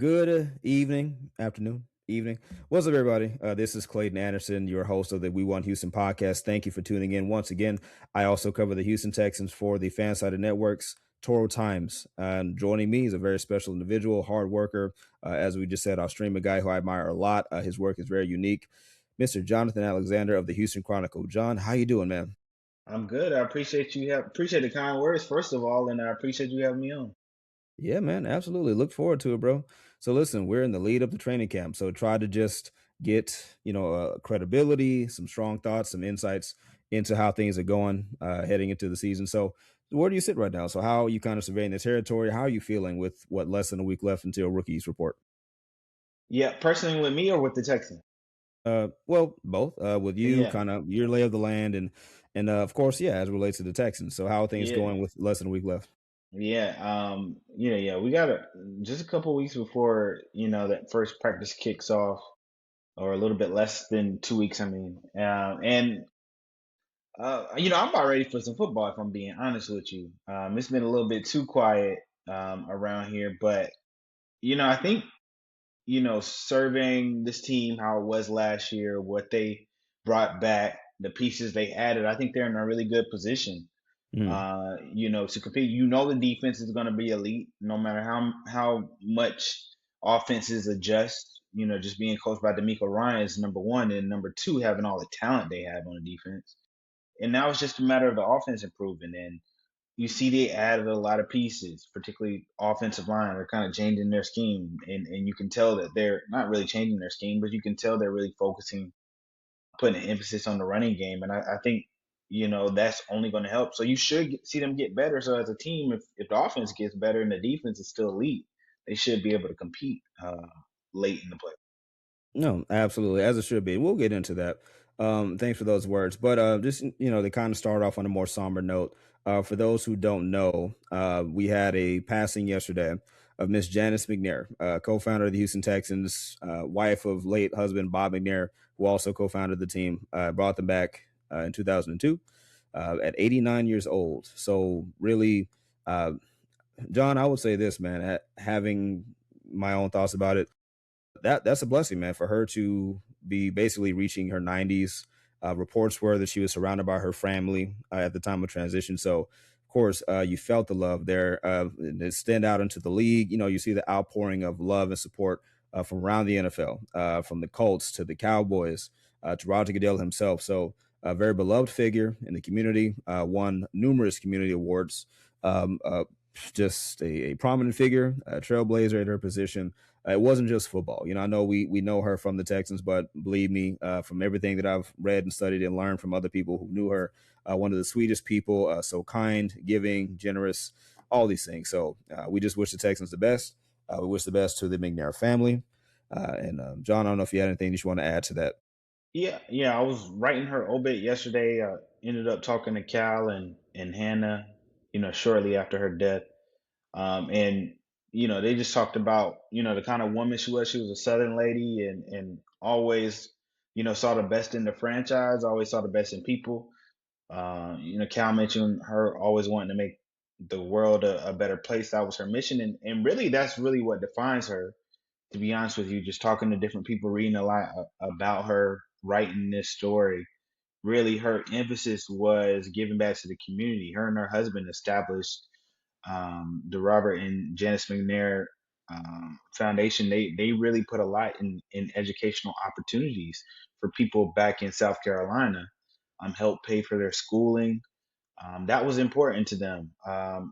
Good afternoon. What's up, everybody? This is Clayton Anderson, your host of the We Want Houston podcast. Thank you for tuning in once again. I also cover the Houston Texans for the Fansided Networks, Toro Times. And joining me is a very special individual, hard worker. As we just said, I'll stream a guy who I admire a lot. His work is very unique. Mr. Jonathan Alexander of the Houston Chronicle. John, how you doing, man? I'm good. I appreciate appreciate the kind words first of all, and I appreciate you having me on. Yeah, man, absolutely. Look forward to it, bro. So listen, we're in the lead up to training camp. So try to just get, credibility, some strong thoughts, some insights into how things are going heading into the season. So where do you sit right now? So how are you kind of surveying the territory? How are you feeling with what less than a week left until rookies report? Yeah, personally with me or with the Texans? Well, both. With you, Yeah, kind of your lay of the land, and of course, yeah, as it relates to the Texans. So how are things yeah, going with less than a week left? yeah. Yeah. We got just a couple weeks before that first practice kicks off, or a little bit less than 2 weeks. I mean, and I'm about ready for some football. If I'm being honest with you, it's been a little bit too quiet around here, but I think serving this team how it was last year, what they brought back, the pieces they added, I think they're in a really good position. Mm. To compete. The defense is going to be elite, no matter how much offenses adjust. Just being coached by D'Amico Ryan is number one, and number two, having all the talent they have on the defense. And now it's just a matter of the offense improving. And you see they added a lot of pieces, particularly offensive line. They're kind of changing their scheme, and you can tell that they're not really changing their scheme, but you can tell they're really focusing, putting an emphasis on the running game. And I think that's only going to help. So you should see them get better. So as a team, if the offense gets better and the defense is still elite, they should be able to compete late in the play. No, absolutely, as it should be. We'll get into that. Thanks for those words. But just to kind of start off on a more somber note. For those who don't know, we had a passing yesterday of Miss Janice McNair, co-founder of the Houston Texans, wife of late husband Bob McNair, who also co-founded the team. Brought them back in 2002 at 89 years old. So really, uh, John, I would say this, man. Having my own thoughts about it, that's a blessing, man, for her to be basically reaching her 90s. Reports were that she was surrounded by her family at the time of transition. So, of course, you felt the love there. And it stand out into the league. You see the outpouring of love and support from around the NFL, from the Colts to the Cowboys to Roger Goodell himself. So, a very beloved figure in the community, won numerous community awards. Just a prominent figure, a trailblazer at her position. It wasn't just football. I know we know her from the Texans, but believe me, from everything that I've read and studied and learned from other people who knew her, one of the sweetest people, so kind, giving, generous, all these things. So we just wish the Texans the best. We wish the best to the McNair family. And John, I don't know if you had anything that you want to add to that. Yeah, yeah. I was writing her obit yesterday. Ended up talking to Cal and Hannah, shortly after her death. And they just talked about the kind of woman she was. She was a Southern lady, and always saw the best in the franchise. Always saw the best in people. Cal mentioned her always wanting to make the world a better place. That was her mission, and really that's really what defines her. To be honest with you, just talking to different people, reading a lot about her, writing this story, really her emphasis was giving back to the community. Her and her husband established the Robert and Janice McNair Foundation. They really put a lot in educational opportunities for people back in South Carolina. Help pay for their schooling. That was important to them.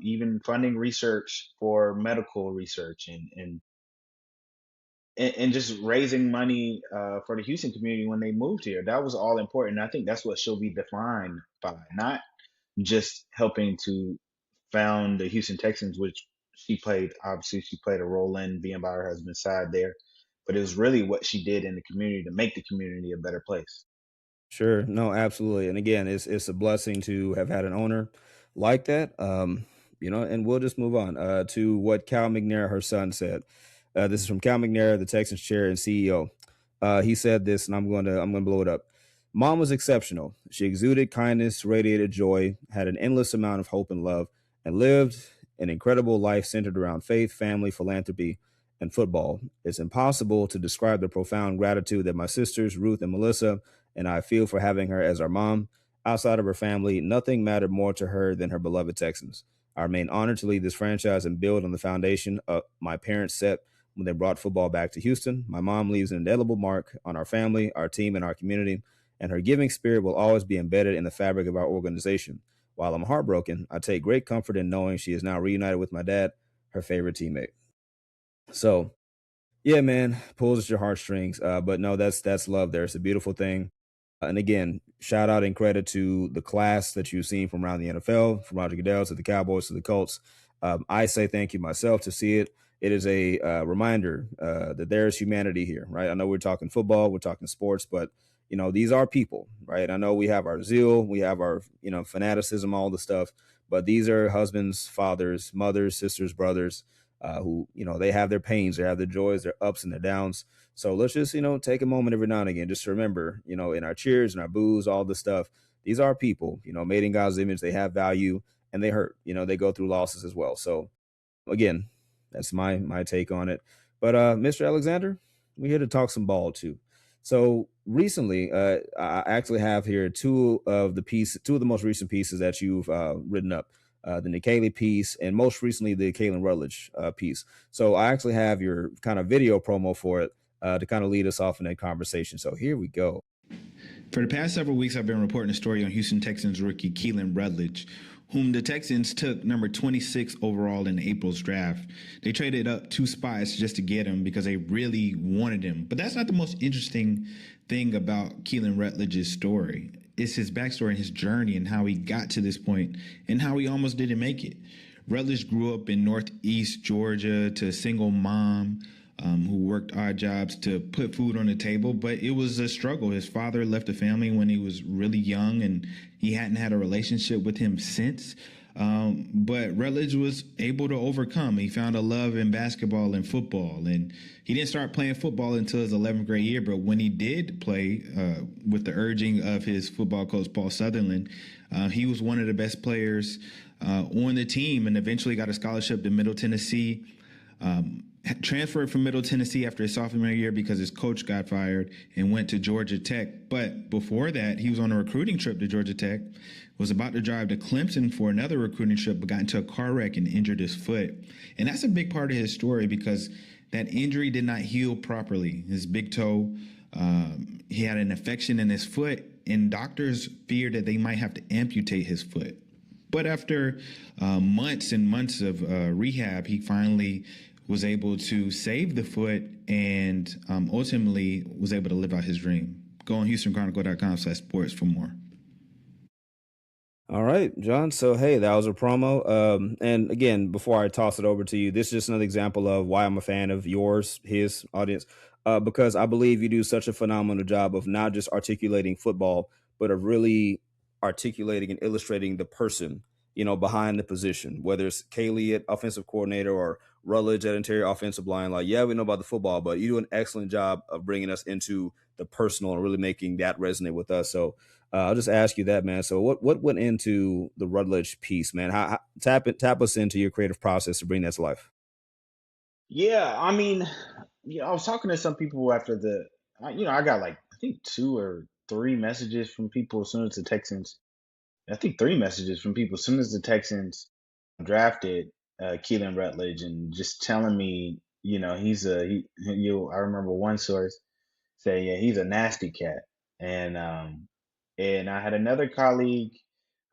Even funding research for medical research and just raising money for the Houston community when they moved here. That was all important. I think that's what she'll be defined by, not just helping to found the Houston Texans, which she played a role in being by her husband's side there. But it was really what she did in the community to make the community a better place. Sure. No, absolutely. And again, it's a blessing to have had an owner like that. And we'll just move on to what Cal McNair, her son, said. This is from Cal McNair, the Texans chair and CEO. He said this, and I'm gonna blow it up. Mom was exceptional. She exuded kindness, radiated joy, had an endless amount of hope and love, and lived an incredible life centered around faith, family, philanthropy, and football. It's impossible to describe the profound gratitude that my sisters, Ruth and Melissa, and I feel for having her as our mom. Outside of her family, nothing mattered more to her than her beloved Texans. I remain honored to lead this franchise and build on the foundation my parents set when they brought football back to Houston. My mom leaves an indelible mark on our family, our team, and our community, and her giving spirit will always be embedded in the fabric of our organization. While I'm heartbroken, I take great comfort in knowing she is now reunited with my dad, her favorite teammate. So, yeah, man, pulls at your heartstrings. But no, that's love there. It's a beautiful thing. And again, shout out and credit to the class that you've seen from around the NFL, from Roger Goodell to the Cowboys to the Colts. I say thank you myself to see it. It is a reminder that there is humanity here, right? I know we're talking football, we're talking sports, but these are people, right? I know we have our zeal, we have our fanaticism, all the stuff, but these are husbands, fathers, mothers, sisters, brothers, who they have their pains, they have their joys, their ups and their downs. So let's just, take a moment every now and again, just to remember, in our cheers and our boos, all this stuff, these are people, made in God's image. They have value and they hurt, they go through losses as well. So again, that's my take on it. But Mr. Alexander, we're here to talk some ball too. So recently, I actually have here two of the most recent pieces that you've written up. The Caley piece, and most recently the Keylan Rutledge piece. So I actually have your kind of video promo for it to kind of lead us off in that conversation. So here we go. For the past several weeks, I've been reporting a story on Houston Texans rookie Keylan Rutledge, whom the Texans took number 26 overall in April's draft. They traded up 2 spots just to get him because they really wanted him. But that's not the most interesting thing about Keylan Rutledge's story. It's his backstory and his journey and how he got to this point and how he almost didn't make it. Rutledge grew up in Northeast Georgia to a single mom who worked odd jobs to put food on the table, but it was a struggle. His father left the family when he was really young, and he hadn't had a relationship with him since. But Rutledge was able to overcome. He found a love in basketball and football, and he didn't start playing football until his 11th grade year. But when he did play, with the urging of his football coach, Paul Sutherland, he was one of the best players on the team and eventually got a scholarship to Middle Tennessee. Transferred from Middle Tennessee after his sophomore year because his coach got fired and went to Georgia Tech. But before that, he was on a recruiting trip to Georgia Tech, was about to drive to Clemson for another recruiting trip, but got into a car wreck and injured his foot. And that's a big part of his story because that injury did not heal properly. His big toe, he had an infection in his foot, and doctors feared that they might have to amputate his foot. But after months and months of rehab, he finally was able to save the foot and ultimately was able to live out his dream. Go on HoustonChronicle.com/sports for more. All right, John. So, hey, that was a promo. And again, before I toss it over to you, this is just another example of why I'm a fan of yours, his audience, because I believe you do such a phenomenal job of not just articulating football, but of really articulating and illustrating the person, behind the position, whether it's Caley at offensive coordinator or Rutledge at interior offensive line. Like, yeah, we know about the football, but you do an excellent job of bringing us into the personal and really making that resonate with us. So I'll just ask you that, man. So what went into the Rutledge piece, man? How tap us into your creative process to bring that to life. Yeah, I mean, I was talking to some people after I got like I think 2 or 3 messages from people as soon as the Texans. I think 3 messages from people as soon as the Texans drafted Keylan Rutledge, and just telling me, I remember one source say, yeah, he's a nasty cat, and I had another colleague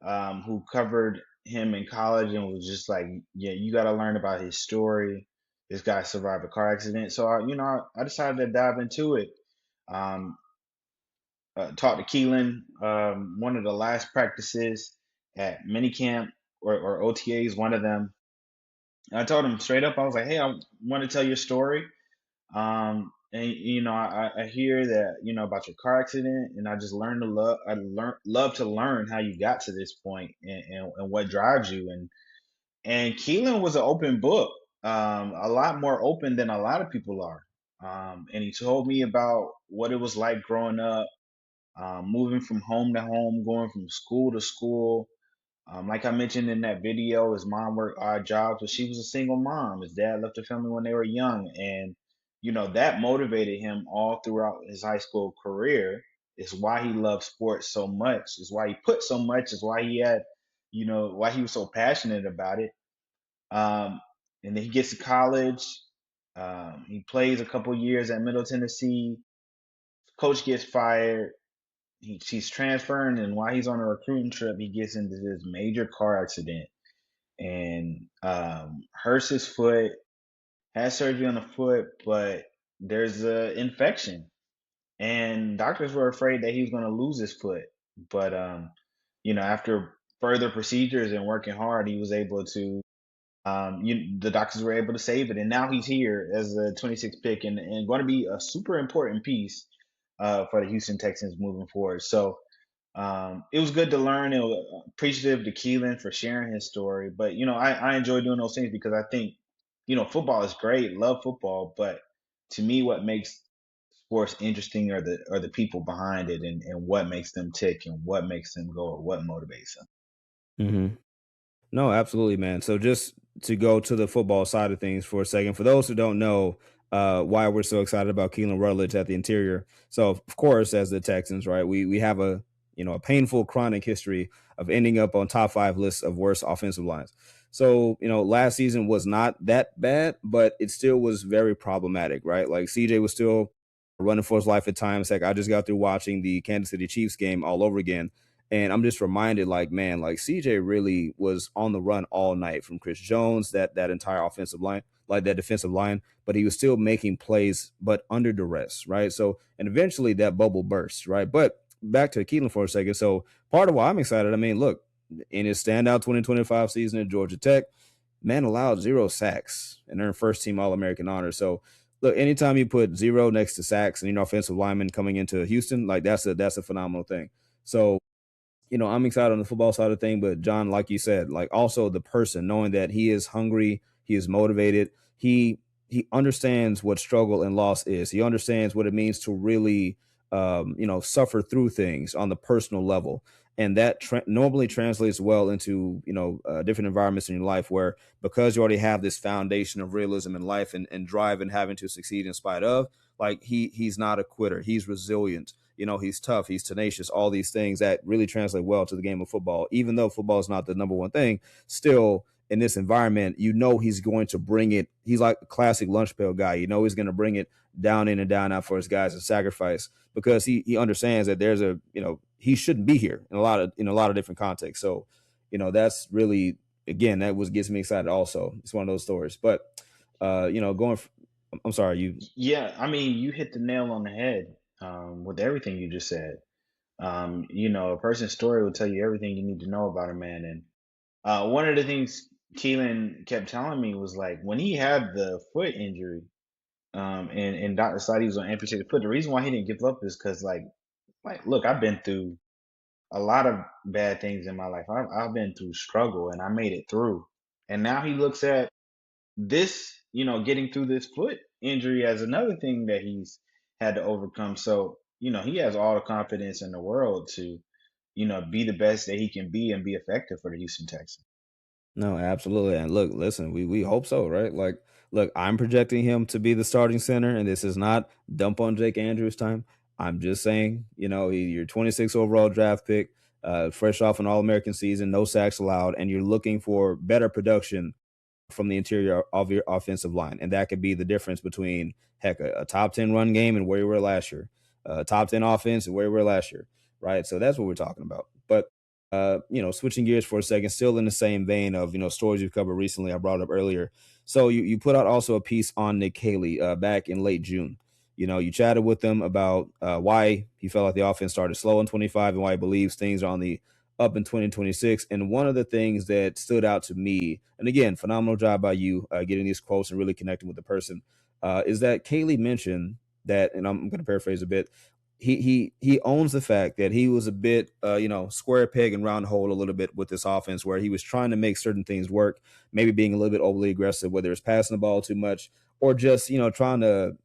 who covered him in college and was just like, yeah, you got to learn about his story. This guy survived a car accident, so I decided to dive into it. Um, Talked to Keelan, one of the last practices at minicamp or OTAs, one of them. I told him straight up, I was like, hey, I want to tell your story. And I hear that, about your car accident, and I just learned to love. I love to learn how you got to this point and what drives you. And Keelan was an open book, a lot more open than a lot of people are. And he told me about what it was like growing up, moving from home to home, going from school to school, Like I mentioned in that video, his mom worked odd jobs, but she was a single mom. His dad left the family when they were young, and that motivated him all throughout his high school career. Is why he loved sports so much. Is why he put so much. Is why he had, why he was so passionate about it. Um, and then he gets to college. He plays a couple years at Middle Tennessee. Coach gets fired. She's transferring, and while he's on a recruiting trip, he gets into this major car accident and hurts his foot, has surgery on the foot, but there's an infection. And doctors were afraid that he was going to lose his foot. But, after further procedures and working hard, he was able to, the doctors were able to save it. And now he's here as a 26th pick and going to be a super important piece for the Houston Texans moving forward. So, it was good to learn. It was appreciative to Keelan for sharing his story. But I enjoy doing those things because I think football is great. Love football, but to me, what makes sports interesting are the people behind it and what makes them tick and what makes them go or what motivates them. Hmm. No, absolutely, man. So just to go to the football side of things for a second, for those who don't know why we're so excited about Keylan Rutledge at the interior. So of course, as the Texans, right, we have a painful chronic history of ending up on top five lists of worst offensive lines. So, last season was not that bad, but it still was very problematic, right? Like CJ was still running for his life at times. Heck, I just got through watching the Kansas City Chiefs game all over again. And I'm just reminded, like, man, like CJ really was on the run all night from Chris Jones, that entire offensive line, like that defensive line, but he was still making plays, but under duress, right? So, and eventually that bubble burst, right? But back to Keelan for a second. So, part of why I'm excited, I mean, look, in his standout 2025 season at Georgia Tech, man allowed 0 sacks and earned first team All American honor. So, look, anytime you put 0 next to sacks and offensive lineman coming into Houston, like that's a phenomenal thing. So, I'm excited on the football side of thing, but John, like you said, like also the person knowing that he is hungry, he is motivated, he understands what struggle and loss is. He understands what it means to really, suffer through things on the personal level, and that normally translates well into different environments in your life where because you already have this foundation of realism in life and drive and having to succeed in spite of, like he's not a quitter, he's resilient, he's tough, he's tenacious, all these things that really translate well to the game of football. Even though football is not the number one thing, still in this environment, he's going to bring it. He's like a classic lunch pail guy. He's going to bring it down in and down out for his guys and sacrifice because he understands that there's he shouldn't be here in a lot of different contexts. So, that's really, again, that was gets me excited also. It's one of those stories. But I'm sorry, you. Yeah, I mean, you hit the nail on the head with everything you just said. A person's story will tell you everything you need to know about a man. And one of the things Keelan kept telling me was like when he had the foot injury, and doctor decided he was on amputated foot. The reason why he didn't give up is because look, I've been through a lot of bad things in my life. I've been through struggle and I made it through. And now he looks at this, getting through this foot injury as another thing that he's had to overcome. So, he has all the confidence in the world to, be the best that he can be and be effective for the Houston Texans. No, absolutely. And look, listen, we hope so, right? Like, look, I'm projecting him to be the starting center, and this is not dump on Jake Andrews time. I'm just saying, you're 26 overall draft pick, fresh off an All American season, no sacks allowed, and you're looking for better production from the interior of your offensive line. And that could be the difference between, heck, a top 10 run game and where you were last year, top 10 offense and where you were last year, right? So that's what we're talking about. But, switching gears for a second, still in the same vein of, stories you've covered recently, I brought up earlier. So you put out also a piece on Nick Caley back in late June. You chatted with him about why he felt like the offense started slow in 25 and why he believes things are on the up in 2026. And one of the things that stood out to me, and again, phenomenal job by you getting these quotes and really connecting with the person, is that Caley mentioned that, and I'm going to paraphrase a bit. He owns the fact that he was a bit, square peg and round hole a little bit with this offense, where he was trying to make certain things work, maybe being a little bit overly aggressive, whether it's passing the ball too much or just, trying to,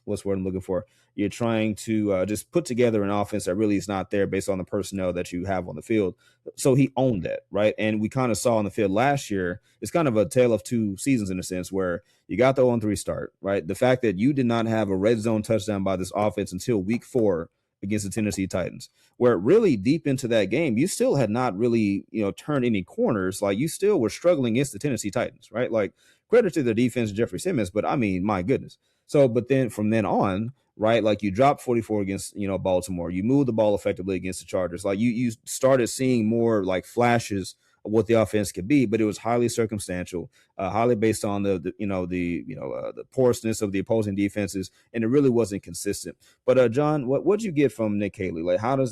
what's the word I'm looking for? You're trying to just put together an offense that really is not there based on the personnel that you have on the field. So he owned that, right? And we kind of saw on the field last year, it's kind of a tale of two seasons in a sense, where you got the 0-3 start, right? The fact that you did not have a red zone touchdown by this offense until week 4 against the Tennessee Titans, where really deep into that game, you still had not really, turned any corners. Like, you still were struggling against the Tennessee Titans, right? Like, credit to the defense, Jeffrey Simmons, but I mean, my goodness. So, but then from then on, right, like, you dropped 44 against, Baltimore. You moved the ball effectively against the Chargers. Like, you started seeing more like flashes of what the offense could be, but it was highly circumstantial, highly based on the porousness of the opposing defenses, and it really wasn't consistent. But John, what'd you get from Nick Caley? Like, how did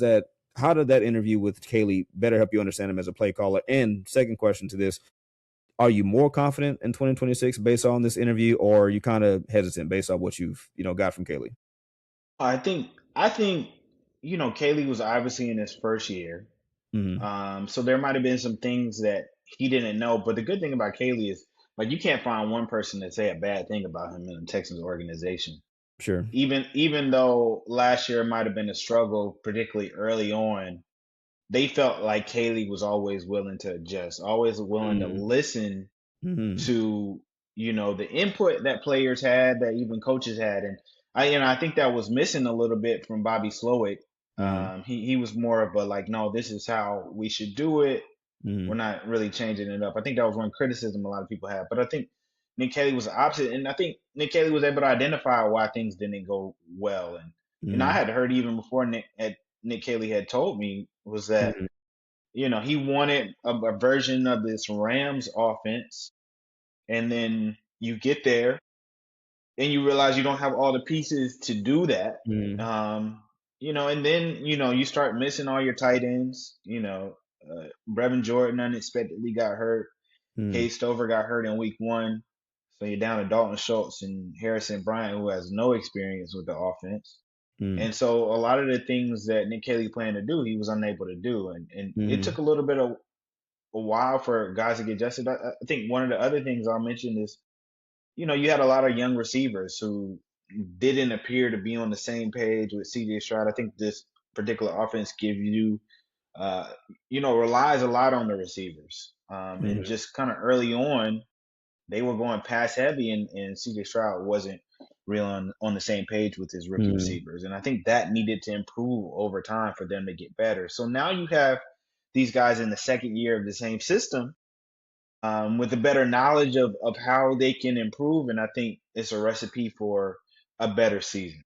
that interview with Caley better help you understand him as a play caller? And second question to this, are you more confident in 2026 based on this interview, or are you kind of hesitant based on what you've got from Caley? I think Caley was obviously in his first year. Hmm. So there might have been some things that he didn't know. But the good thing about Caley is, like, you can't find one person to say a bad thing about him in the Texans organization. Sure. Even though last year might have been a struggle, particularly early on, they felt like Caley was always willing to adjust, always willing to Hmm. listen Hmm. to the input that players had, that even coaches had. And I think that was missing a little bit from Bobby Slowik. Hmm. He was more of a, like, no, this is how we should do it, we're Hmm. not really changing it up. I think that was one criticism a lot of people had. But I think Nick Caley was the opposite, and I think Nick Caley was able to identify why things didn't go well. And I Hmm. had heard even before Nick Caley had told me, was that Hmm. he wanted a version of this Rams offense, and then you get there and you realize you don't have all the pieces to do that. Hmm. And then you start missing all your tight ends. Brevin Jordan unexpectedly got hurt. Hmm. Cade Stover got hurt in week 1, so you're down to Dalton Schultz and Harrison Bryant, who has no experience with the offense. Hmm. And so a lot of the things that Nick Caley planned to do, he was unable to do, and it Hmm. took a little bit of a while for guys to get adjusted. I think one of the other things I'll mention is, you had a lot of young receivers who didn't appear to be on the same page with CJ Stroud. I think this particular offense gives you, relies a lot on the receivers. And Hmm. just kind of early on, they were going pass heavy, and CJ Stroud wasn't really on the same page with his rookie Hmm. receivers. And I think that needed to improve over time for them to get better. So now you have these guys in the second year of the same system, with a better knowledge of how they can improve. And I think it's a recipe for a better season.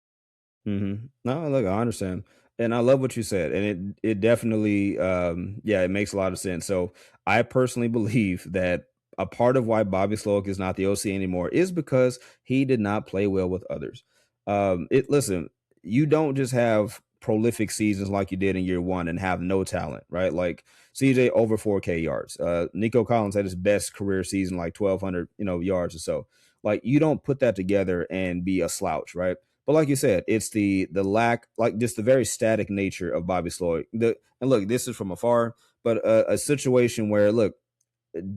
No, look, I understand, and I love what you said, and it definitely, yeah, it makes a lot of sense. So I personally believe that a part of why Bobby Slowik is not the OC anymore is because he did not play well with others. Listen, you don't just have prolific seasons like you did in year one and have no talent, right? Like CJ over 4K yards. Nico Collins had his best career season, like 1,200, yards or so. Like, you don't put that together and be a slouch, right? But like you said, it's the lack, like, just the very static nature of Bobby Sloyd. And look, this is from afar, but a situation where, look,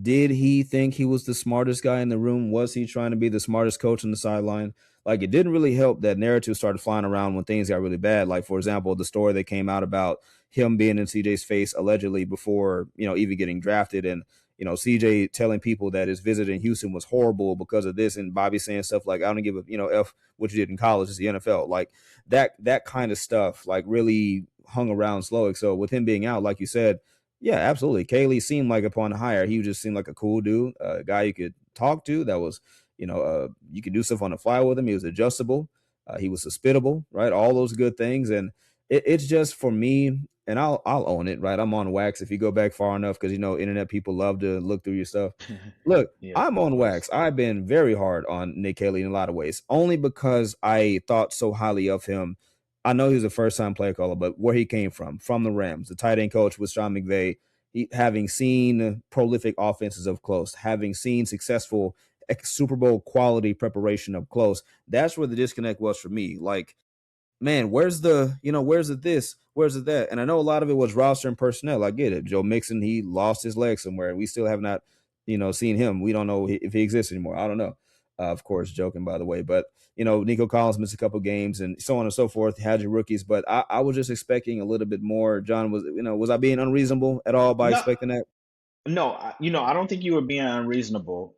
did he think he was the smartest guy in the room? Was he trying to be the smartest coach on the sideline? Like, it didn't really help that narrative started flying around when things got really bad. Like, for example, the story that came out about him being in CJ's face allegedly before, even getting drafted. And, CJ telling people that his visit in Houston was horrible because of this. And Bobby saying stuff like, I don't give a, F what you did in college. It's the NFL. Like, that kind of stuff, like, really hung around Slowik. So with him being out, like you said, yeah, absolutely. Caley seemed like, upon hire, he just seemed like a cool dude, a guy you could talk to. That was, you could do stuff on the fly with him. He was adjustable. He was hospitable, right? All those good things, and it's just, for me, and I'll own it, right? I'm on wax if you go back far enough, because internet people love to look through your stuff. Look, Yeah, I'm of on course. wax. I've been very hard on Nick Caley in a lot of ways, only because I thought so highly of him. I know he was a first time play caller, but where he came from the Rams, the tight end coach with Sean McVay, having seen prolific offenses up close, having seen successful Super Bowl quality preparation up close, that's where the disconnect was for me. Like, man, where's the this, where's it that? And I know a lot of it was roster and personnel. I get it. Joe Mixon, he lost his leg somewhere, and we still have not, seen him. We don't know if he exists anymore. I don't know. Of course, joking by the way, but Nico Collins missed a couple games and so on and so forth. Had your rookies, but I was just expecting a little bit more. John, was I being unreasonable at all by No, expecting that? no, I don't think you were being unreasonable.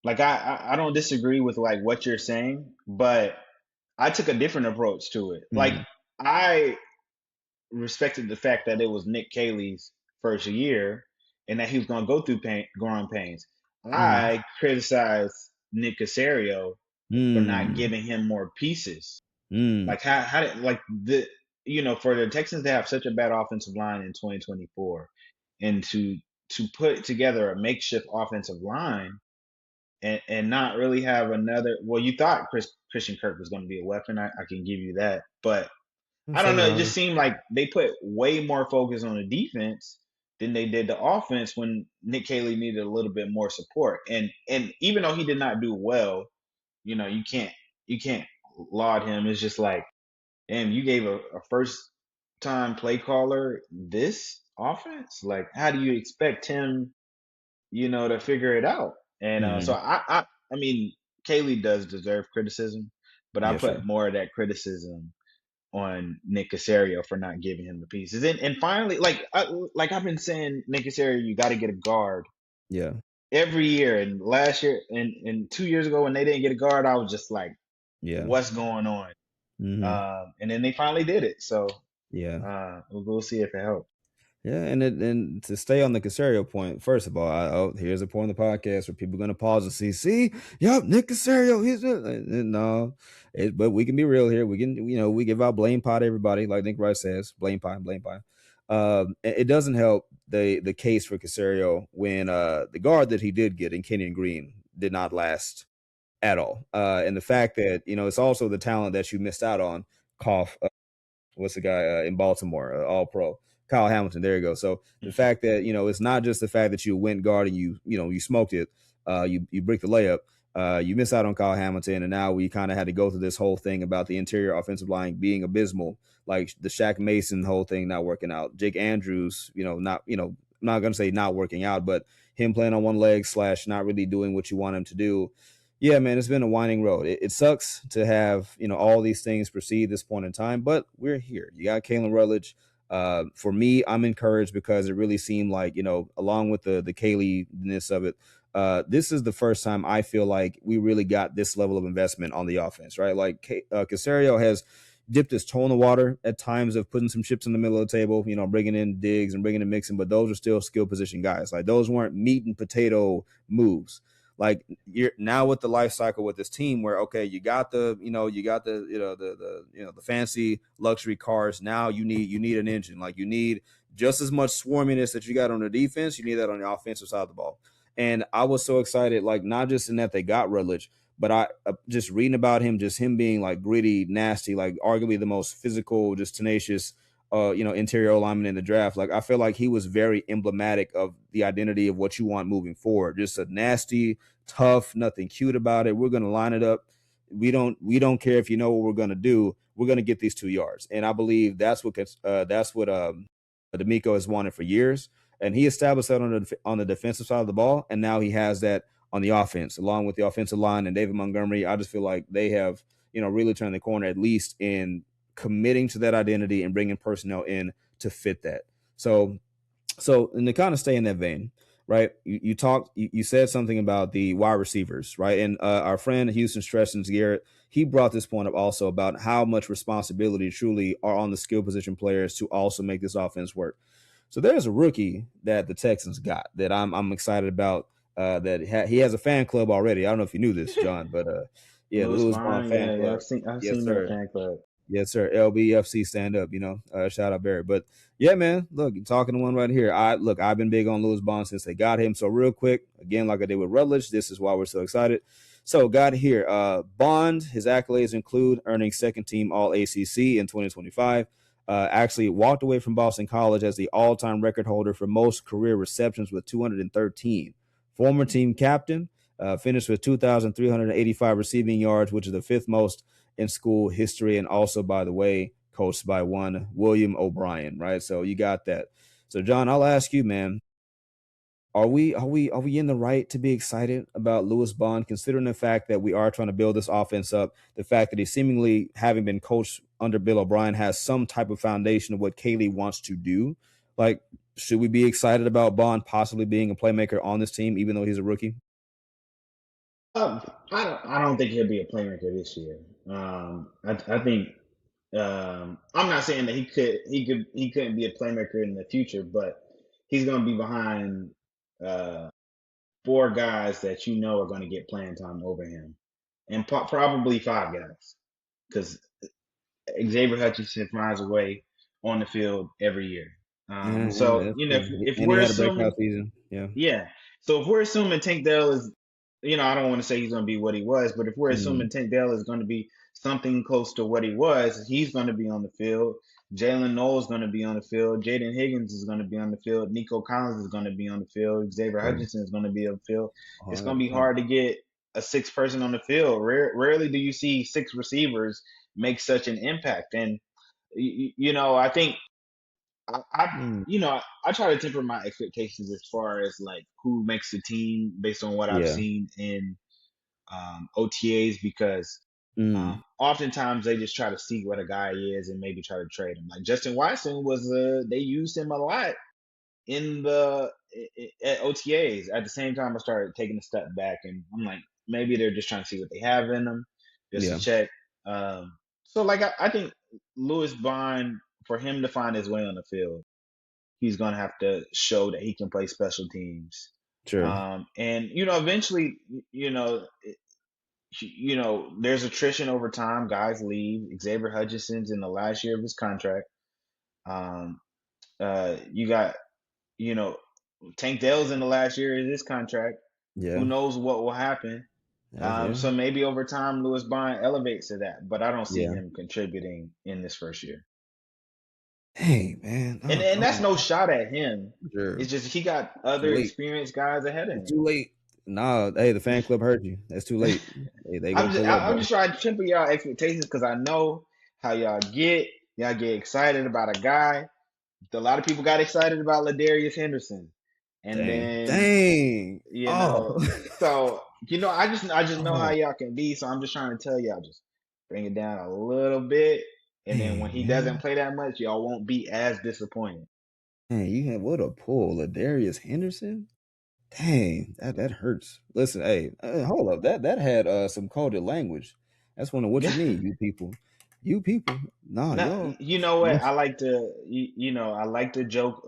Like I don't disagree with like what you're saying, but I took a different approach to it. Like Mm, I respected the fact that it was Nick Caley's first year and that he was going to go through growing pains. mm, I criticized Nick Casario for not mm, giving him more pieces. mm. Like how did like the for the Texans to have such a bad offensive line in 2024 and to put together a makeshift offensive line and not really have another. Well, you thought Christian Kirk was going to be a weapon. I can give you that, but I don't Say know. It no. just seemed like they put way more focus on the defense than they did the offense when Nick Caley needed a little bit more support. And even though he did not do well, you can't laud him. It's just like, damn, you gave a first time play caller this offense. Like, how do you expect him, to figure it out? And so Hmm. I mean, Caley does deserve criticism, but I Yeah, put sure. more of that criticism on Nick Casario for not giving him the pieces. And finally, like I've been saying, Nick Casario, you got to get a guard Yeah, every year. And last year and 2 years ago when they didn't get a guard, I was just like, yeah. what's going on? Hmm. And then they finally did it. So Yeah. we'll see if it helps. Yeah, and to stay on the Casario point, first of all, here's a point in the podcast where people are going to pause and see, yep, Nick Casario, no, but we can be real here. We can, we give out blame pot to everybody, like Nick Rice says, blame pie, blame pie. It doesn't help the case for Casario when the guard that he did get in Kenyon Green did not last at all, and the fact that it's also the talent that you missed out on. Cough, what's the guy in Baltimore, All Pro, Kyle Hamilton. There you go. So the fact that it's not just the fact that you went guard and you smoked it, you bricked the layup. You miss out on Kyle Hamilton, and now we kind of had to go through this whole thing about the interior offensive line being abysmal, like the Shaq Mason whole thing not working out. Jake Andrews, not I'm not gonna say not working out, but him playing on one leg / not really doing what you want him to do. Yeah, man, it's been a winding road. It sucks to have all these things proceed this point in time, but we're here. You got Keylan Rutledge. For me, I'm encouraged because it really seemed like along with the Caley-ness of it, this is the first time I feel like we really got this level of investment on the offense, right? Like Casario has dipped his toe in the water at times of putting some chips in the middle of the table, bringing in Diggs and bringing in Mixon, but those are still skill position guys. Like those weren't meat and potato moves. Like you're now with the life cycle with this team where okay, you got the the fancy luxury cars. Now you need an engine. Like you need just as much swarminess that you got on the defense, you need that on the offensive side of the ball. And I was so excited, like not just in that they got Rutledge, but I just reading about him, just him being like gritty, nasty, like arguably the most physical, just tenacious interior lineman in the draft. Like I feel like he was very emblematic of the identity of what you want moving forward. Just a nasty, tough, nothing cute about it. We're gonna line it up. We don't care if you know what we're gonna do. We're gonna get these 2 yards. And I believe that's what D'Amico has wanted for years. And he established that on the defensive side of the ball, and now he has that on the offense, along with the offensive line and David Montgomery. I just feel like they have, really turned the corner, at least in committing to that identity and bringing personnel in to fit that. So and to kind of stay in that vein, right? You said something about the wide receivers, right? And our friend Houston Stressens Garrett, he brought this point up also about how much responsibility truly are on the skill position players to also make this offense work. So there's a rookie that the Texans got that I'm excited about. He has a fan club already. I don't know if you knew this, John, but yeah, the Louis Louis Bond Vaughn, fan yeah, club. I've Yes, seen that sir. fan club. Yes, sir. LBFC stand up, shout out Barry. But yeah, man, look, you're talking to one right here. I've been big on Louis Bond since they got him. So real quick, again, like I did with Rutledge, this is why we're so excited. So got here. Bond, his accolades include earning second team all ACC in 2025. Actually walked away from Boston College as the all-time record holder for most career receptions with 213. Former team captain, finished with 2,385 receiving yards, which is the fifth most in school history, and also, by the way, coached by one William O'Brien, right? So you got that. So John, I'll ask you, man, Are we in the right to be excited about Lewis Bond, considering the fact that we are trying to build this offense up, the fact that he seemingly, having been coached under Bill O'Brien, has some type of foundation of what Caley wants to do? Like, should we be excited about Bond possibly being a playmaker on this team, even though he's a rookie? I don't think he'll be a playmaker this year. I think I'm not saying that he couldn't be a playmaker in the future, but he's going to be behind uh, four guys that you know are going to get playing time over him, and probably five guys because Xavier Hutchinson finds a way on the field every year. Yeah, yeah, So that's you know, true. if And he we're had a breakout assuming, season. Yeah. yeah. So if we're assuming Tank Dell is, I don't want to say he's going to be what he was, but if we're Mm, assuming Tank Dell is going to be something close to what he was, he's going to be on the field. Jalen Noel is going to be on the field. Jaden Higgins is going to be on the field. Nico Collins is going to be on the field. Xavier true. Hutchinson is going to be on the field. It's going to be 100%. hard to get a sixth person on the field. Rarely do you see six receivers make such an impact. And I think Mm, I try to temper my expectations as far as like who makes the team based on what I've yeah. seen in OTAs because Mm, oftentimes they just try to see what a guy is and maybe try to trade him. Like Justin Watson was, they used him a lot in the at OTAs. At the same time, I started taking a step back and I'm like, maybe they're just trying to see what they have in them, just to yeah. check. So like I think Lewis Bond, for him to find his way on the field, he's gonna have to show that he can play special teams. Sure. And eventually, you know, there's attrition over time. Guys leave. Xavier Hutchinson's in the last year of his contract. Um, you got, you know, Tank Dell's in the last year of his contract. Who Yeah. knows what will happen? Yeah. So maybe over time, Lewis Bond elevates to that, but I don't see Yeah. him contributing in this first year. Hey, man. And Oh, and that's God. no shot at him. Sure. It's just he got Too other late. experienced guys ahead of It's him. too late. Nah, hey, the fan club heard you. That's too late. They gonna I'm just pull up, I- I'm bro. just trying to temper y'all expectations because I know how y'all get. Y'all get excited about a guy. A lot of people got excited about Ladarius Henderson, and Dang. then Dang. you Oh. know, so I just know how Oh. y'all can be. So I'm just trying to tell y'all, just bring it down a little bit, and then when Dang, he doesn't man. play that much, y'all won't be as disappointed. Dang, you had what a pull. Darius Henderson? Dang, that hurts. Listen, hey, hold up. That had some coded language. That's one of what you mean, you people. You people. Nah, Now, y'all. you know what? I Listen. like to, I like to joke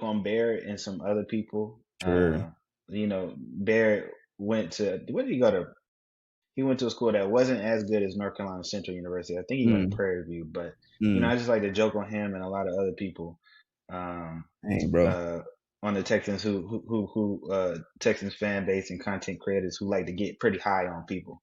on Barrett and some other people. Sure. Barrett went to, where did he go to? He went to a school that wasn't as good as North Carolina Central University. I think he went to Mm, Prairie View, but mm. I just like to joke on him and a lot of other people, um, Dang, bro. uh, on the Texans Texans fan base and content creators who like to get pretty high on people.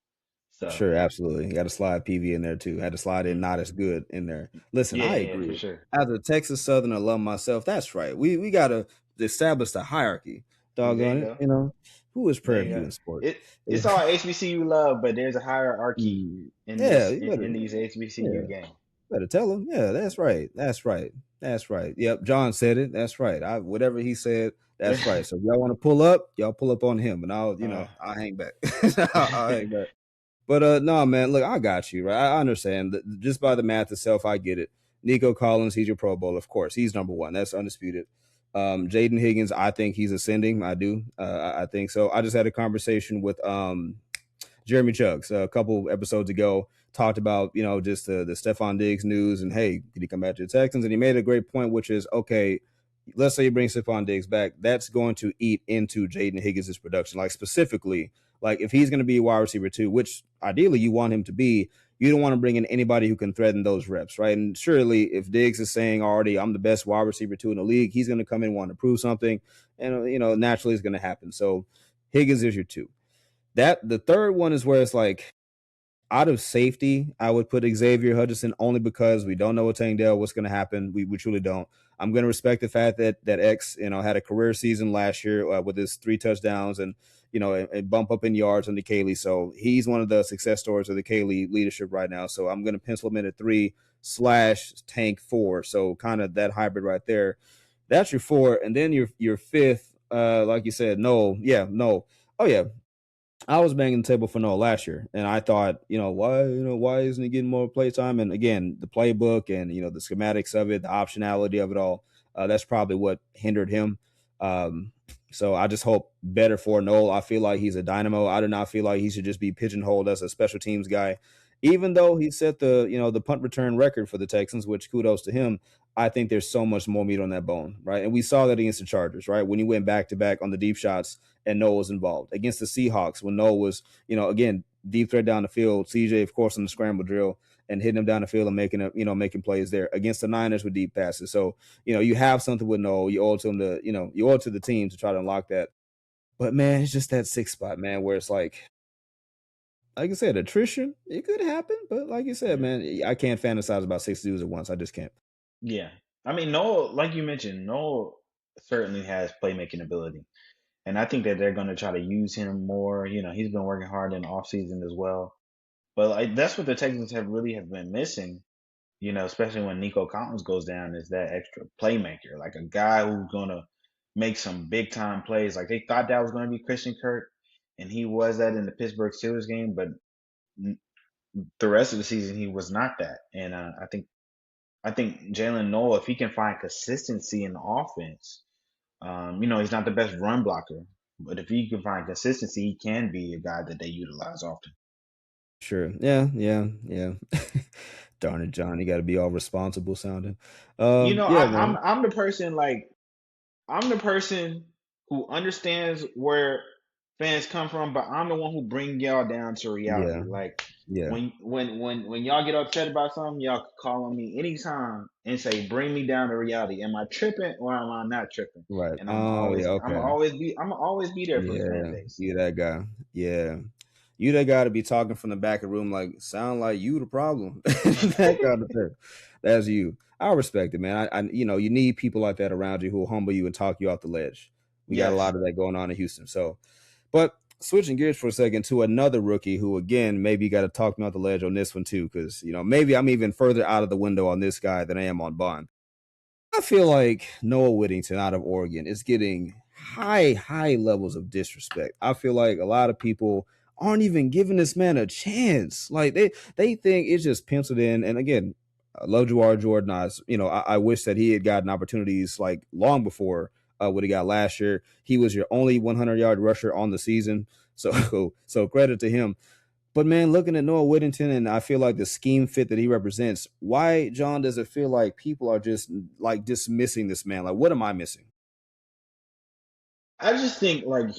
So Sure, absolutely. You got to slide PV in there too. Had to slide in not as good in there. Listen, I yeah, for agree. sure. As a Texas Southern alum myself, that's right. We got to establish the hierarchy. There Doggone you it. go. Who is There Prairie you View go. in sport? It's all HBCU love, but there's a hierarchy Mm, in yeah, this you better. in these Yeah, HBCU games. better tell him. Yeah, that's right. That's right. That's right. Yep, John said it. That's right. Whatever he said, that's right. So if y'all want to pull up, y'all pull up on him, and uh, I'll hang back. I'll hang back. But no, man, look, I got you, right? I understand that just by the math itself, I get it. Nico Collins, he's your Pro Bowl, of course. He's number one. That's undisputed. Jaden Higgins, I think he's ascending. I do. I think so. I just had a conversation with Jeremy Chugs a couple episodes ago, talked about, just the Stephon Diggs news and, hey, did he come back to the Texans? And he made a great point, which is, okay, let's say you bring Stephon Diggs back, that's going to eat into Jaden Higgins' production. Like specifically, like if he's going to be a wide receiver too, which ideally you want him to be, you don't want to bring in anybody who can threaten those reps, right? And surely if Diggs is saying already, I'm the best wide receiver two in the league, he's going to come in wanting to prove something. And, naturally it's going to happen. So Higgins is your two. The third one is where it's like, out of safety, I would put Xavier Hutchinson only because we don't know with Tangdale what's going to happen. We truly don't. I'm going to respect the fact that X, had a career season last year with his 3 touchdowns and, and bump up in yards under Caley. So he's one of the success stories of the Caley leadership right now. So I'm going to pencil him in at 3/Tank 4. So kind of that hybrid right there. That's your 4. And then your fifth. like you said, no, yeah, no, oh yeah, I was banging the table for Noah last year, and I thought, why isn't he getting more play time? And again, the playbook and the schematics of it, the optionality of it all, that's probably what hindered him. Um, so I just hope better for Noel. I feel like he's a dynamo. I do not feel like he should just be pigeonholed as a special teams guy, even though he set the punt return record for the Texans, which kudos to him. I think there's so much more meat on that bone, right? And we saw that against the Chargers, right? When he went back to back on the deep shots and Noah was involved. Against the Seahawks, when Noah was, again, deep threat down the field, CJ, of course, on the scramble drill and hitting him down the field and making plays there. Against the Niners with deep passes. So, you have something with Noah. You owe it to him you owe it to the team to try to unlock that. But man, it's just that sixth spot, man, where it's like I said, attrition, it could happen. But like you said, man, I can't fantasize about 6 dudes at once. I just can't. Yeah. I mean, Noah, like you mentioned, Noah certainly has playmaking ability. And I think that they're going to try to use him more. He's been working hard in the offseason as well. But that's what the Texans have been missing, especially when Nico Collins goes down, is that extra playmaker, like a guy who's going to make some big time plays. Like they thought that was going to be Christian Kirk, and he was that in the Pittsburgh Steelers game, but the rest of the season he was not that. And I think Jalen Noel, if he can find consistency in the offense, he's not the best run blocker, but if he can find consistency, he can be a guy that they utilize often. Sure. Yeah. Darn it, John. You got to be all responsible sounding. Man. I'm the person who understands where fans come from, but I'm the one who bring y'all down to reality. Yeah. Like Yeah. when y'all get upset about something, y'all can call on me anytime and say, "Bring me down to reality. Am I tripping or am I not tripping?" Right. And Oh, yeah. Okay. I'm always be there for the fan Yeah. base. You that guy. Yeah. You that guy to be talking from the back of the room, like, sound like you the problem. That kind of thing. That's you. I respect it, man. You need people like that around you who will humble you and talk you off the ledge. We got a Yes. lot of that going on in Houston. So, but switching gears for a second to another rookie who, again, maybe you got to talk me off the ledge on this one too, because maybe I'm even further out of the window on this guy than I am on Bond. I feel like Noah Whittington out of Oregon is getting high levels of disrespect. I feel like a lot of people aren't even giving this man a chance. Like they think it's just penciled in. And again, I love Jawar Jordan. I wish that he had gotten opportunities like long before what he got last year. He was your only 100-yard rusher on the season. So credit to him. But man, looking at Noah Whittington, and I feel like the scheme fit that he represents, why, John, does it feel like people are just like dismissing this man? Like, what am I missing? I just think like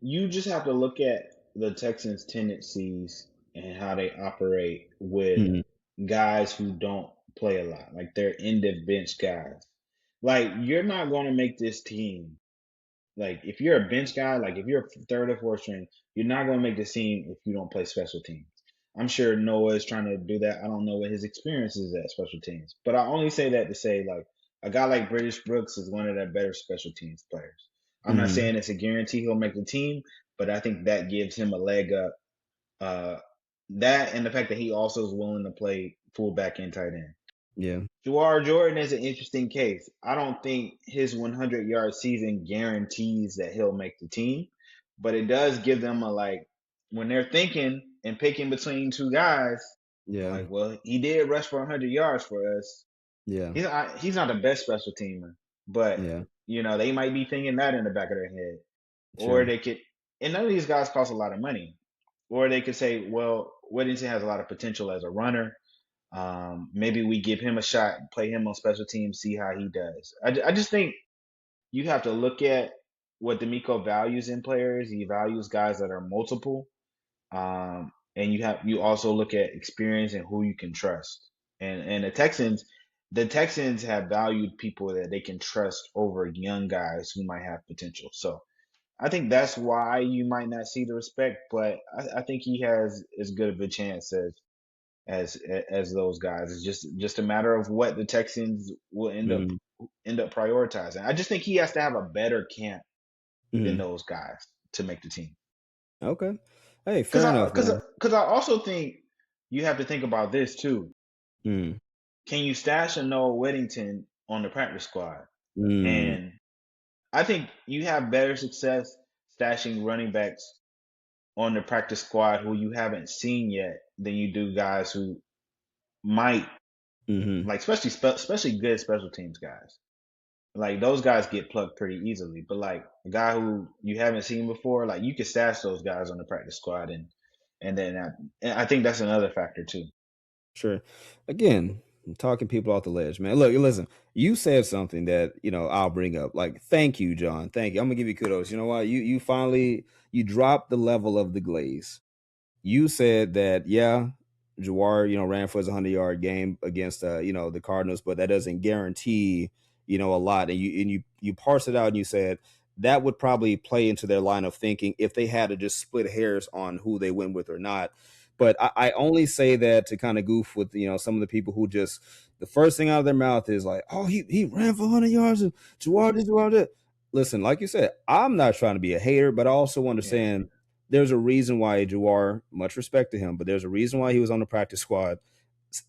you just have to look at the Texans' tendencies and how they operate with Mhm. guys who don't play a lot. Like they're end of bench guys. Like you're not going to make this team. Like if you're a bench guy, like if you're third or fourth string, you're not going to make this team if you don't play special teams. I'm sure Noah is trying to do that. I don't know what his experience is at special teams, but I only say that to say like a guy like British Brooks is one of the better special teams players. I'm not Mhm. saying it's a guarantee he'll make the team, but I think that gives him a leg up. Uh, that and the fact that he also is willing to play fullback and tight end. Yeah. Jawar Jordan is an interesting case. I don't think his 100-yard season guarantees that he'll make the team, but it does give them a like when they're thinking and picking between two guys. Yeah. Like, well, he did rush for 100 yards for us. Yeah. He's not the best special teamer, but Yeah. they might be thinking that in the back of their head, or Sure. they could. And none of these guys cost a lot of money, or they could say, well, Whittington has a lot of potential as a runner. Maybe we give him a shot, play him on special teams, see how he does. I just think you have to look at what D'Amico values in players. He values guys that are multiple, and you also look at experience and who you can trust. And the Texans have valued people that they can trust over young guys who might have potential. So I think that's why you might not see the respect, but I think he has as good of a chance as as those guys. It's just a matter of what the Texans will Mhm. end up prioritizing. I just think he has to have a better camp than Mhm. those guys to make the team. Okay. Hey, Because fair I enough, because man. because I also think you have to think about this too. Mm. Can you stash a Noah Whittington on the practice squad? Mm. And I think you have better success stashing running backs on the practice squad who you haven't seen yet than you do guys who might Hmm. like, especially good special teams guys. Like those guys get plucked pretty easily, but like a guy who you haven't seen before, like you can stash those guys on the practice squad, and then and I think that's another factor too. Sure. Again, I'm talking people off the ledge, man. Look, listen, you said something that, I'll bring up. Like, thank you, John. Thank you. I'm gonna give you kudos. You know what? You finally you dropped the level of the glaze. You said that, yeah, Jawar, ran for his 100-yard game against the Cardinals, but that doesn't guarantee, a lot. And you parse it out and you said that would probably play into their line of thinking if they had to just split hairs on who they went with or not. But I only say that to kind of goof with some of the people who just the first thing out of their mouth is like, oh, he ran for 100 yards and Jawar did Jawar did. Listen, like you said, I'm not trying to be a hater, but I also Yeah, understand there's a reason why Jawar, much respect to him, but there's a reason why he was on the practice squad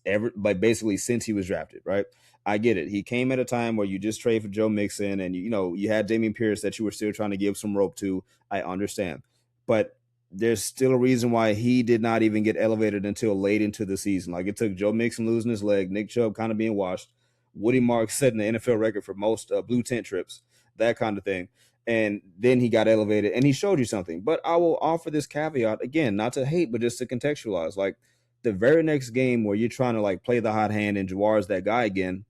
ever, like basically since he was drafted, right? I get it. He came at a time where you just trade for Joe Mixon and you had Damian Pierce that you were still trying to give some rope to. I understand. But there's still a reason why he did not even get elevated until late into the season. Like it took Joe Mixon losing his leg, Nick Chubb kind of being washed, Woody Marks setting the NFL record for most blue tent trips, that kind of thing. And then he got elevated and he showed you something. But I will offer this caveat again, not to hate, but just to contextualize. Like the very next game where you're trying to like play the hot hand and Jawar's that guy again,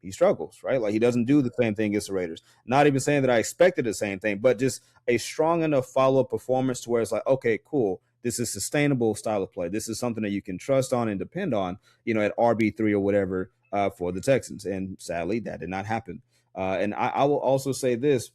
he struggles, right? Like he doesn't do the same thing against the Raiders. Not even saying that I expected the same thing, but just a strong enough follow up performance to where it's like, okay, cool. This is sustainable style of play. This is something that you can trust on and depend on, at RB3 or whatever for the Texans. And sadly, that did not happen. And I will also say this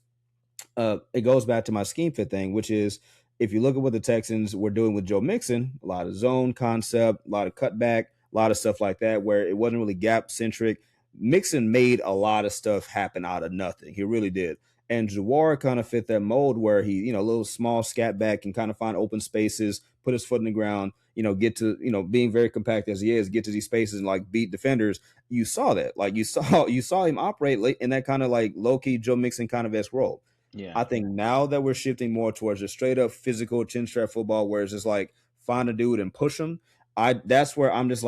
it goes back to my scheme fit thing, which is if you look at what the Texans were doing with Joe Mixon, a lot of zone concept, a lot of cutback, a lot of stuff like that, where it wasn't really gap centric. Mixon made a lot of stuff happen out of nothing. He really did. And Jawar kind of fit that mold where he, a little small scat back can kind of find open spaces, put his foot in the ground, get to, being very compact as he is, get to these spaces and like beat defenders. You saw that. Like you saw him operate late in that kind of like low key Joe Mixon kind of esque role. yeah, I think now that we're shifting more towards a straight up physical chin strap football, where it's just like find a dude and push him. That's where I'm just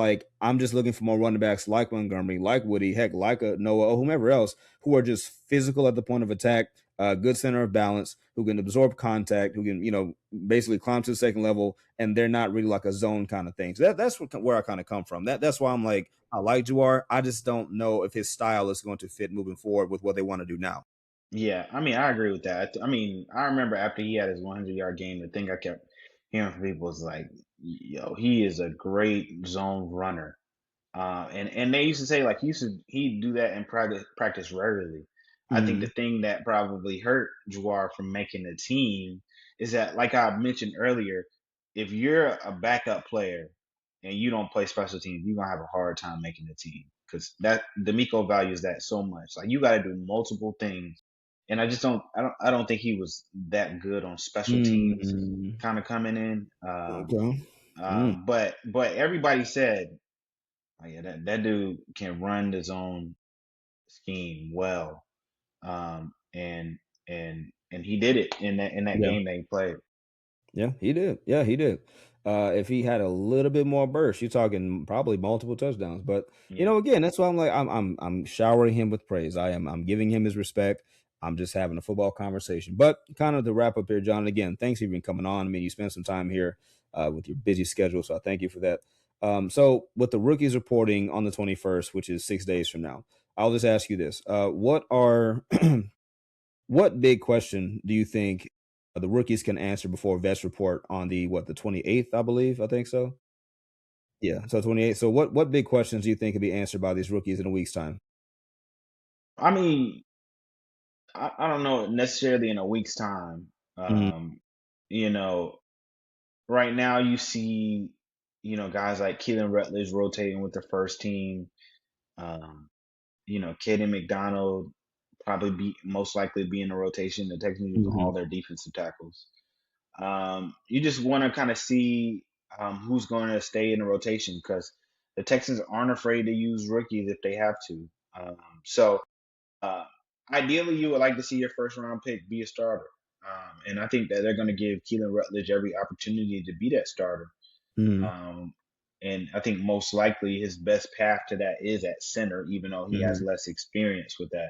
looking for more running backs like Montgomery, like Woody, heck, like a Noah or whomever else who are just physical at the point of attack, good center of balance, who can absorb contact, who can basically climb to the second level, and they're not really like a zone kind of thing. So that's where I kind of come from. That's why I'm like I like Jawar. I just don't know if his style is going to fit moving forward with what they want to do now. yeah. I mean, I agree with that. I mean, I remember after he had his 100-yard game, the thing I kept hearing from people was like, "Yo, he is a great zone runner." And they used to say like he do that in practice regularly. I think the Mhm. thing that probably hurt Jawar from making the team is that, like I mentioned earlier, if you're a backup player and you don't play special teams, you're gonna have a hard time making the team because that D'Amico values that so much. Like you got to do multiple things, and I don't think he was that good on special teams, Mm. kind of coming in. Okay. Mm. But everybody said, oh yeah, that dude can run his own scheme well, and and he did it in that Yeah. game that he played. Yeah, he did. Yeah, he did. If he had a little bit more burst, you're talking probably multiple touchdowns. But Yeah, again, that's why I'm like I'm showering him with praise. I'm giving him his respect. I'm just having a football conversation. But kind of to wrap up here, John. And again, thanks for even coming on. I mean, you spent some time here with your busy schedule, so I thank you for that. So with the rookies reporting on the 21st, which is 6 days from now, I'll just ask you this: what are what big question do you think the rookies can answer before vets report on the 28th, I believe? I think so. Yeah, so 28th. So what big questions do you think can be answered by these rookies in a week's time? I mean, I don't know necessarily in a week's time. Mhm, You know, right now you see, guys like Keelan Rutledge rotating with the first team. Um, Kaden McDonald probably be most likely be in the rotation. The Texans using mhm, all their defensive tackles. You just want to kind of see who's going to stay in the rotation because the Texans aren't afraid to use rookies if they have to. So uh, ideally, you would like to see your first round pick be a starter. And I think that they're going to give Keylan Rutledge every opportunity to be that starter. Mm-hmm. And I think most likely his best path to that is at center, even though he has Mm-hmm. less experience with that.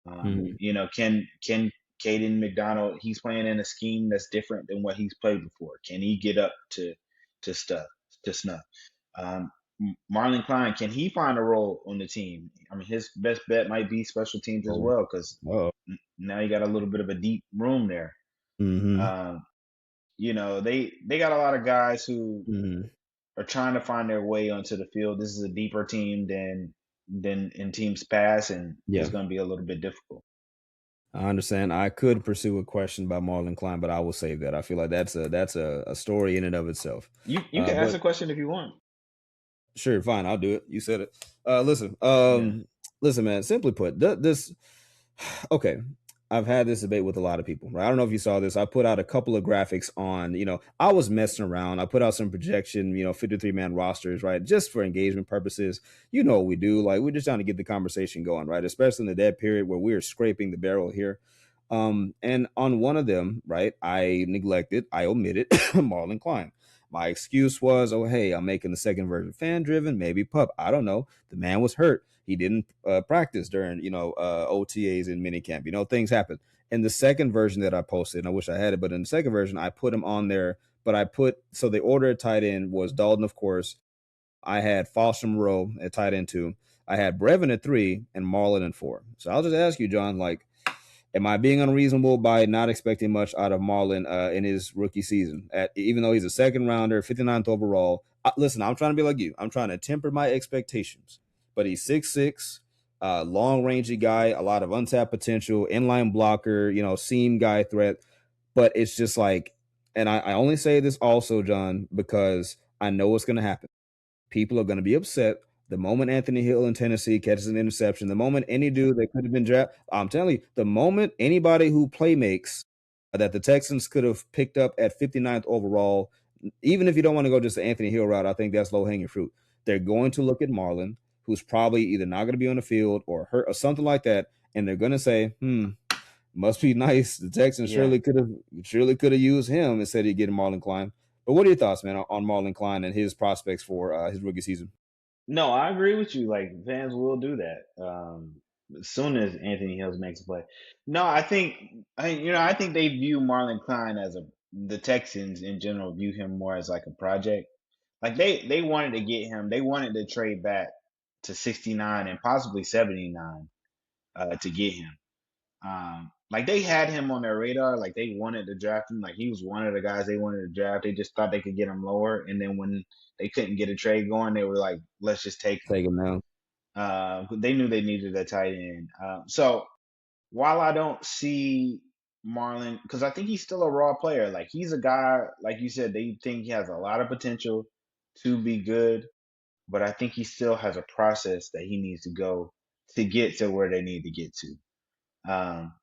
Mm-hmm. Can Caden McDonald? He's playing in a scheme that's different than what he's played before. Can he get up to stuff to snuff? Um, Marlon Klein, can he find a role on the team? I mean, his best bet might be special teams as Oh. well, because Oh. now you got a little bit of a deep room there. Mm-hmm. Um, they got a lot of guys who Mm-hmm. are trying to find their way onto the field. This is a deeper team than in teams past, and Yeah. it's going to be a little bit difficult. I understand. I could pursue a question by Marlon Klein, but I will save that. I feel like that's a story in and of itself. You can ask But a question if you want. sure, fine, I'll do it. You said it. Yeah. Listen, man. Simply put, this. Okay, I've had this debate with a lot of people. Right? I don't know if you saw this. I put out a couple of graphics on. I was messing around. I put out some projection. 53-man rosters, right, just for engagement purposes. You know what we do. Like we're just trying to get the conversation going, right? Especially in the dead period where we're scraping the barrel here. And on one of them, right, I omitted Marlon Klein. My excuse was, oh, hey, I'm making the second version fan driven, maybe pup. I don't know. The man was hurt. He didn't practice during, OTAs and minicamp. Things happen. In the second version that I posted, and I wish I had it, but in the second version, I put him on there. But so the order at tight end was Dalton, of course. I had Foster Moreau at tight end 2. I had Brevin at 3 and Marlon at 4. So I'll just ask you, John, like, am I being unreasonable by not expecting much out of Marlon in his rookie season? Even though he's a second rounder, 59th overall. Listen, I'm trying to be like you. I'm trying to temper my expectations. But he's 6'6", long rangey guy, a lot of untapped potential, inline blocker, seam guy threat. But it's just like, and I only say this also, John, because I know what's going to happen. People are going to be upset the moment Anthony Hill in Tennessee catches an interception, the moment any dude that could have been drafted, I'm telling you, the moment anybody who play makes that the Texans could have picked up at 59th overall, even if you don't want to go just the Anthony Hill route, I think that's low hanging fruit. They're going to look at Marlon, who's probably either not going to be on the field or hurt or something like that, and they're going to say, must be nice. The Texans Yeah. surely could have used him instead of getting Marlon Klein. But what are your thoughts, man, on Marlon Klein and his prospects for his rookie season? No, I agree with you. Like fans will do that as soon as Anthony Hills makes a play. No, I think they view Marlon Klein as the Texans in general view him more as like a project. Like they wanted to get him. They wanted to trade back to 69 and possibly 79 to get him. Like they had him on their radar. Like they wanted to draft him. Like he was one of the guys they wanted to draft. They just thought they could get him lower. And then when they couldn't get a trade going, they were like, let's just take him. Take him now. They knew they needed a tight end. So while I don't see Marlon, because I think he's still a raw player. Like he's a guy, like you said, they think he has a lot of potential to be good, but I think he still has a process that he needs to go to get to where they need to get to. Um,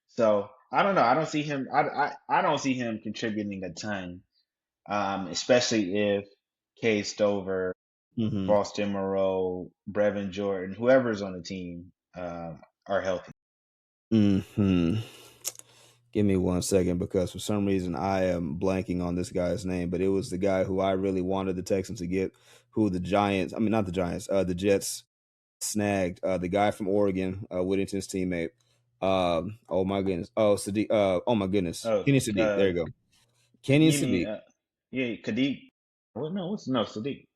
so I don't know. I don't see him. I don't see him contributing a ton, especially if Cade Stover, Mm-hmm. Boston Moreau, Brevin Jordan, whoever's on the team, are healthy. Mm-hmm. Give me 1 second because for some reason I am blanking on this guy's name, but it was the guy who I really wanted the Texans to get, who the Giants, I mean, not the Giants, the Jets snagged, the guy from Oregon, Whittington's teammate. Oh my goodness. Oh, Sadiq. Oh my goodness. Oh, Kenny Sadiq. There you go. Kenny you mean Sadiq. yeah, Kadeem? Well, no, what's no Sadiq? Was it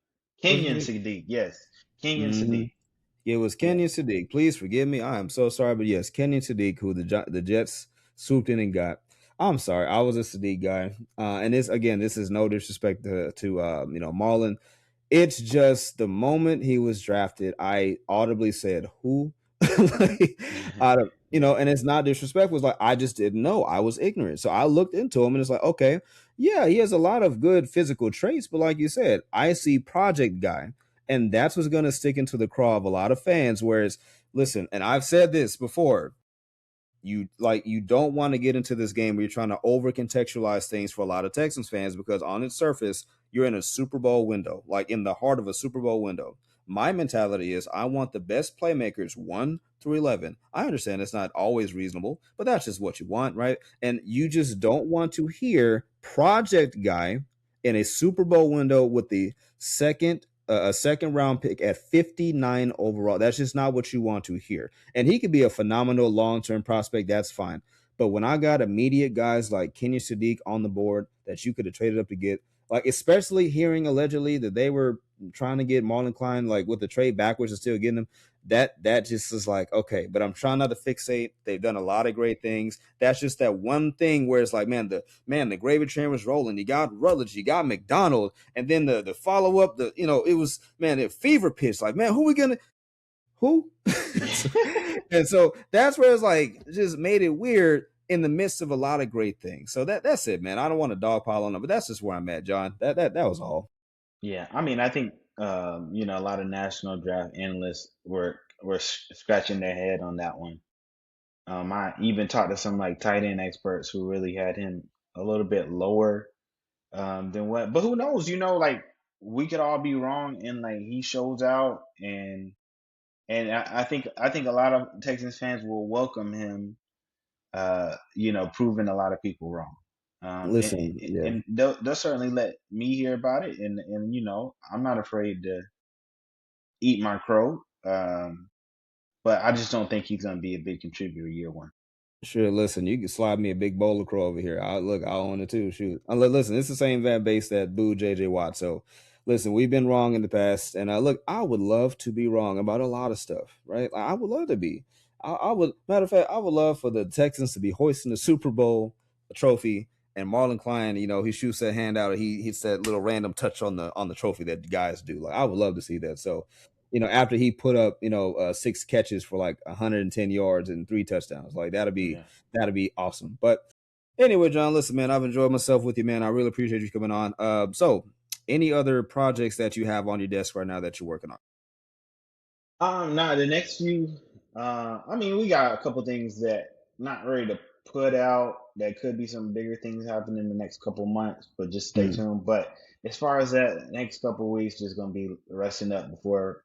Kenyon Sadiq? Sadiq, yes, Kenyon Mm-hmm. Sadiq, It was yeah, Kenyon Sadiq. Please forgive me. I am so sorry, but yes, Kenyon Sadiq, who the Jets swooped in and got. I'm sorry, I was a Sadiq guy, and this is no disrespect to Marlon. It's just the moment he was drafted, I audibly said, "Who?" like, out of and it's not disrespectful. It's like I just didn't know. I was ignorant, so I looked into him, and it's like, okay, yeah, he has a lot of good physical traits, but like you said, I see project guy. And that's what's going to stick into the craw of a lot of fans. Whereas, listen, and I've said this before, you don't want to get into this game where you're trying to over contextualize things for a lot of Texans fans because on its surface, you're in a Super Bowl window, like in the heart of a Super Bowl window. My mentality is I want the best playmakers, 1 through 11. I understand it's not always reasonable, but that's just what you want, right? And you just don't want to hear project guy in a Super Bowl window with the a second round pick at 59 overall. That's just not what you want to hear. And he could be a phenomenal long-term prospect. That's fine. But when I got immediate guys like Kenyon Sadiq on the board that you could have traded up to get, like especially hearing allegedly that they were trying to get Marlon Klein like with the trade backwards and still getting him, that just is like, okay, but I'm trying not to fixate. They've done a lot of great things. That's just that one thing where it's like, the gravy train was rolling. You got Rutledge, you got McDonald, and then the follow up, it was a fever pitch. Like, man, who? And so that's where it's like just made it weird in the midst of a lot of great things. So that's it, man. I don't want to dogpile on them, but that's just where I'm at, John. That was all. Yeah, I mean, I think a lot of national draft analysts were scratching their head on that one. I even talked to some like tight end experts who really had him a little bit lower than what. But who knows? Like we could all be wrong, and like he shows out, and I think a lot of Texans fans will welcome him. Proving a lot of people wrong. Listen, yeah. And they'll certainly let me hear about it, and I'm not afraid to eat my crow. But I just don't think he's going to be a big contributor year one. Sure, listen, you can slide me a big bowl of crow over here. I'll own it too. Shoot. Listen, it's the same fan base that booed JJ Watt. So listen, we've been wrong in the past. And look, I would love to be wrong about a lot of stuff, right? I would love to be. Matter of fact, I would love for the Texans to be hoisting the Super Bowl trophy, and Marlon Klein, he shoots that hand out, and he hits that little random touch on the trophy that the guys do. Like, I would love to see that. So, after he put up, 6 catches for like 110 yards and 3 touchdowns, like that'd be awesome. But anyway, John, listen, man, I've enjoyed myself with you, man. I really appreciate you coming on. So any other projects that you have on your desk right now that you're working on? Nah, the next few, I mean, we got a couple things that not ready to put out. That could be some bigger things happening in the next couple months, but just stay tuned. But as far as that next couple weeks, just gonna be resting up before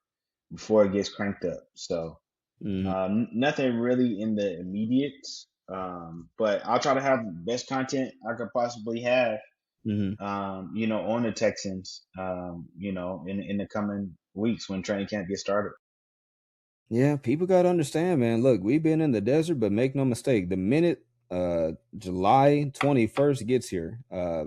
it gets cranked up. So nothing really in the immediate. But I'll try to have the best content I could possibly have. On the Texans. In the coming weeks when training camp gets started. Yeah, people got to understand, man. Look, we've been in the desert, but make no mistake, the minute July 21st gets here,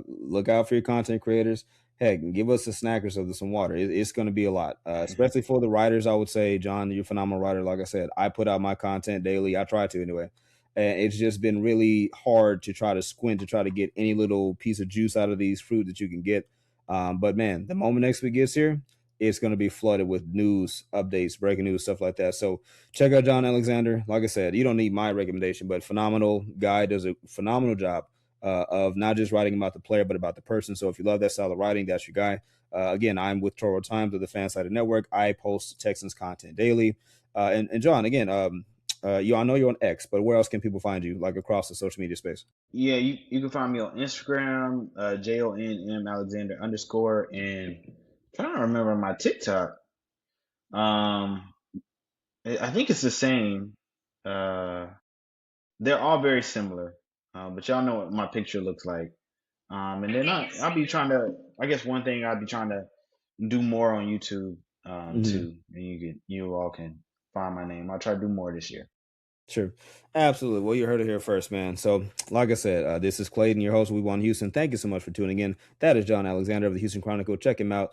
look out for your content creators. Heck, give us the snackers of some water. It's going to be a lot, especially for the writers. I would say, John, you're a phenomenal writer. Like I said, I put out my content daily. I try to anyway. And it's just been really hard to try to squint to try to get any little piece of juice out of these fruit that you can get. But man, the moment next week gets here, it's going to be flooded with news, updates, breaking news, stuff like that. So check out John Alexander. Like I said, you don't need my recommendation, but phenomenal guy, does a phenomenal job of not just writing about the player, but about the person. So if you love that style of writing, that's your guy. Again, I'm with Toro Times of the Fansided Network. I post Texans content daily. And John, again, I know you're on X, but where else can people find you, like across the social media space? Yeah, you can find me on Instagram, JONM Alexander _ and trying to remember my TikTok. I think it's the same. They're all very similar, but y'all know what my picture looks like. And then I'll be trying to. I guess one thing I'll be trying to do more on YouTube too, and you all can find my name. I'll try to do more this year. Sure. Absolutely. Well, you heard it here first, man. So, like I said, this is Clayton, your host. We won Houston. Thank you so much for tuning in. That is John Alexander of the Houston Chronicle. Check him out.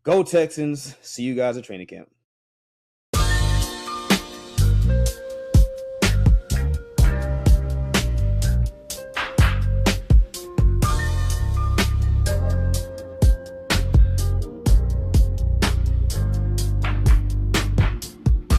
Go Texans. See you guys at training camp.